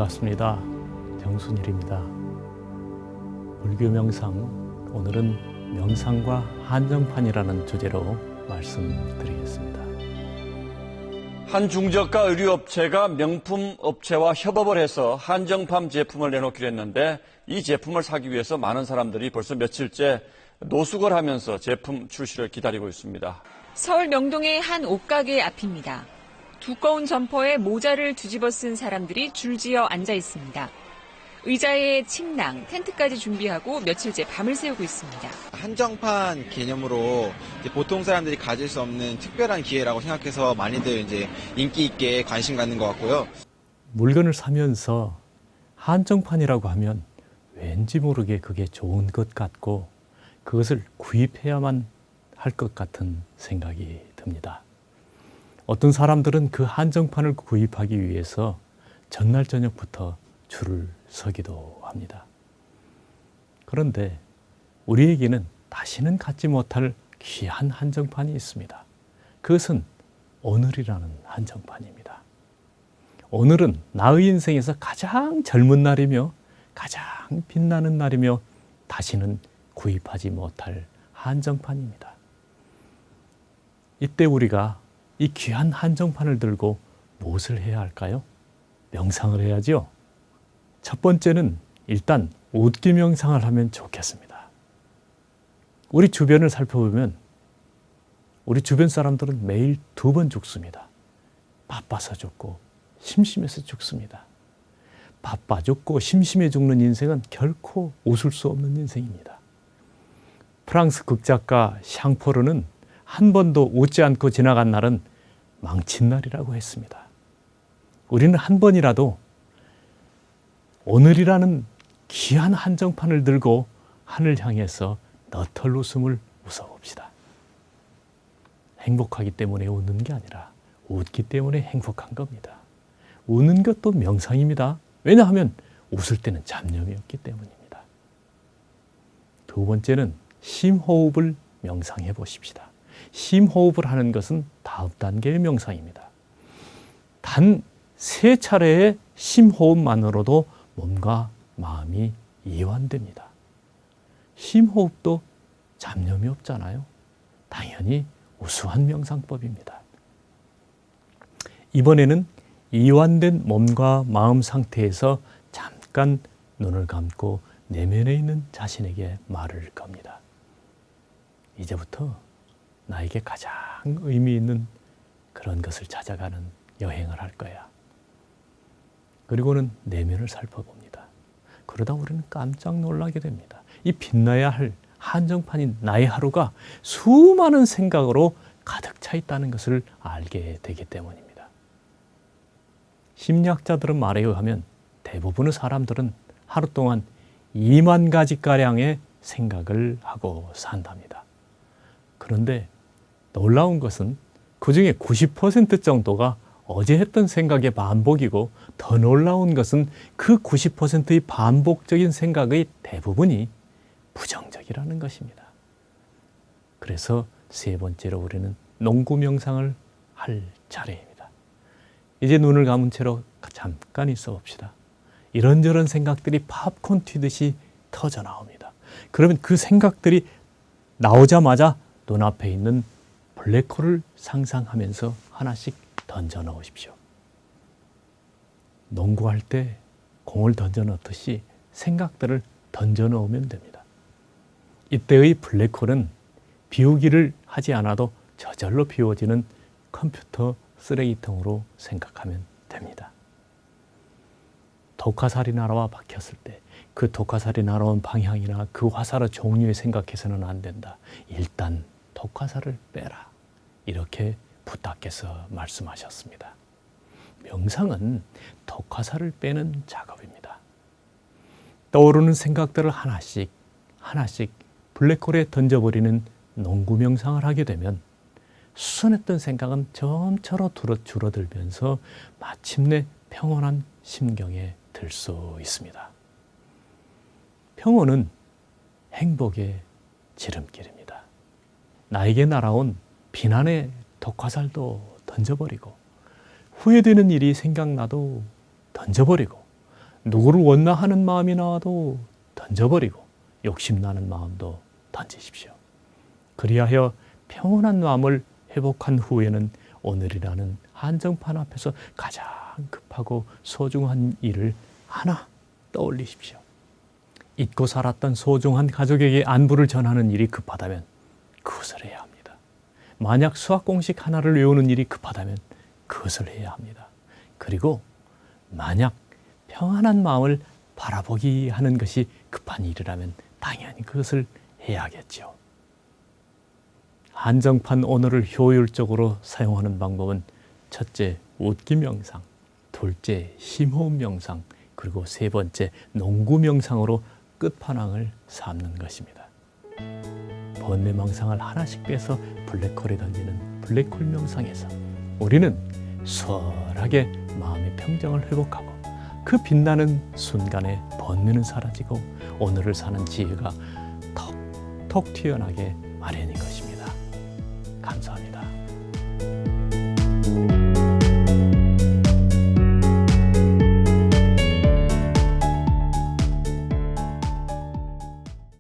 반갑습니다. 정순일입니다. 불교 명상, 오늘은 명상과 한정판이라는 주제로 말씀드리겠습니다. 한 중저가 의류업체가 명품 업체와 협업을 해서 한정판 제품을 내놓기로 했는데 이 제품을 사기 위해서 많은 사람들이 벌써 며칠째 노숙을 하면서 제품 출시를 기다리고 있습니다. 서울 명동의 한 옷가게 앞입니다. 두꺼운 점퍼에 모자를 뒤집어 쓴 사람들이 줄지어 앉아 있습니다. 의자에 침낭, 텐트까지 준비하고 며칠째 밤을 새우고 있습니다. 한정판 개념으로 보통 사람들이 가질 수 없는 특별한 기회라고 생각해서 많이들 이제 인기 있게 관심 갖는 것 같고요. 물건을 사면서 한정판이라고 하면 왠지 모르게 그게 좋은 것 같고 그것을 구입해야만 할 것 같은 생각이 듭니다. 어떤 사람들은 그 한정판을 구입하기 위해서 전날 저녁부터 줄을 서기도 합니다. 그런데 우리에게는 다시는 갖지 못할 귀한 한정판이 있습니다. 그것은 오늘이라는 한정판입니다. 오늘은 나의 인생에서 가장 젊은 날이며 가장 빛나는 날이며 다시는 구입하지 못할 한정판입니다. 이때 우리가 이 귀한 한정판을 들고 무엇을 해야 할까요? 명상을 해야죠. 첫 번째는 일단 옷기 명상을 하면 좋겠습니다. 우리 주변을 살펴보면 우리 주변 사람들은 매일 2번 죽습니다. 바빠서 죽고 심심해서 죽습니다. 바빠 죽고 심심해 죽는 인생은 결코 웃을 수 없는 인생입니다. 프랑스 극작가 샹포르는 한 번도 웃지 않고 지나간 날은 망친 날이라고 했습니다. 우리는 한 번이라도 오늘이라는 귀한 한정판을 들고 하늘 향해서 너털 웃음을 웃어봅시다. 행복하기 때문에 웃는 게 아니라 웃기 때문에 행복한 겁니다. 웃는 것도 명상입니다. 왜냐하면 웃을 때는 잡념이 없기 때문입니다. 두 번째는 심호흡을 명상해 보십시다. 심호흡을 하는 것은 다음 단계의 명상입니다. 단 3차례의 심호흡만으로도 몸과 마음이 이완됩니다. 심호흡도 잡념이 없잖아요. 당연히 우수한 명상법입니다. 이번에는 이완된 몸과 마음 상태에서 잠깐 눈을 감고 내면에 있는 자신에게 말을 겁니다. 이제부터 나에게 가장 의미 있는 그런 것을 찾아가는 여행을 할 거야. 그리고는 내면을 살펴봅니다. 그러다 우리는 깜짝 놀라게 됩니다. 이 빛나야 할 한정판인 나의 하루가 수많은 생각으로 가득 차 있다는 것을 알게 되기 때문입니다. 심리학자들은 말에 의하면 대부분의 사람들은 하루 동안 2만 가지가량의 생각을 하고 산답니다. 그런데 놀라운 것은 그중에 90% 정도가 어제 했던 생각의 반복이고 더 놀라운 것은 그 90%의 반복적인 생각의 대부분이 부정적이라는 것입니다. 그래서 세 번째로 우리는 농구 명상을 할 차례입니다. 이제 눈을 감은 채로 잠깐 있어 봅시다. 이런저런 생각들이 팝콘 튀듯이 터져 나옵니다. 그러면 그 생각들이 나오자마자 눈앞에 있는 블랙홀을 상상하면서 하나씩 던져 넣으십시오. 농구할 때 공을 던져 넣듯이 생각들을 던져 넣으면 됩니다. 이때의 블랙홀은 비우기를 하지 않아도 저절로 비워지는 컴퓨터 쓰레기통으로 생각하면 됩니다. 독화살이 날아와 박혔을 때 그 독화살이 날아온 방향이나 그 화살의 종류에 생각해서는 안 된다. 일단 독화살을 빼라. 이렇게 부탁해서 말씀하셨습니다. 명상은 독화살을 빼는 작업입니다. 떠오르는 생각들을 하나씩 블랙홀에 던져버리는 농구 명상을 하게 되면 수선했던 생각은 점차로 줄어들면서 마침내 평온한 심경에 들 수 있습니다. 평온은 행복의 지름길입니다. 나에게 날아온 비난의 독화살도 던져버리고 후회되는 일이 생각나도 던져버리고 누구를 원망하는 마음이 나와도 던져버리고 욕심나는 마음도 던지십시오. 그리하여 평온한 마음을 회복한 후에는 오늘이라는 한정판 앞에서 가장 급하고 소중한 일을 하나 떠올리십시오. 잊고 살았던 소중한 가족에게 안부를 전하는 일이 급하다면 그것을 해야 합니다. 만약 수학 공식 하나를 외우는 일이 급하다면 그것을 해야 합니다. 그리고 만약 평안한 마음을 바라보기 하는 것이 급한 일이라면 당연히 그것을 해야겠죠. 한정판 언어를 효율적으로 사용하는 방법은 첫째, 웃기 명상, 둘째, 심호흡 명상, 그리고 세 번째, 농구 명상으로 끝판왕을 삼는 것입니다. 번뇌 망상을 하나씩 빼서 블랙홀에 던지는 블랙홀 명상에서 우리는 수월하게 마음의 평정을 회복하고 그 빛나는 순간에 번뇌는 사라지고 오늘을 사는 지혜가 톡톡 튀어나게 마련인 것입니다. 감사합니다.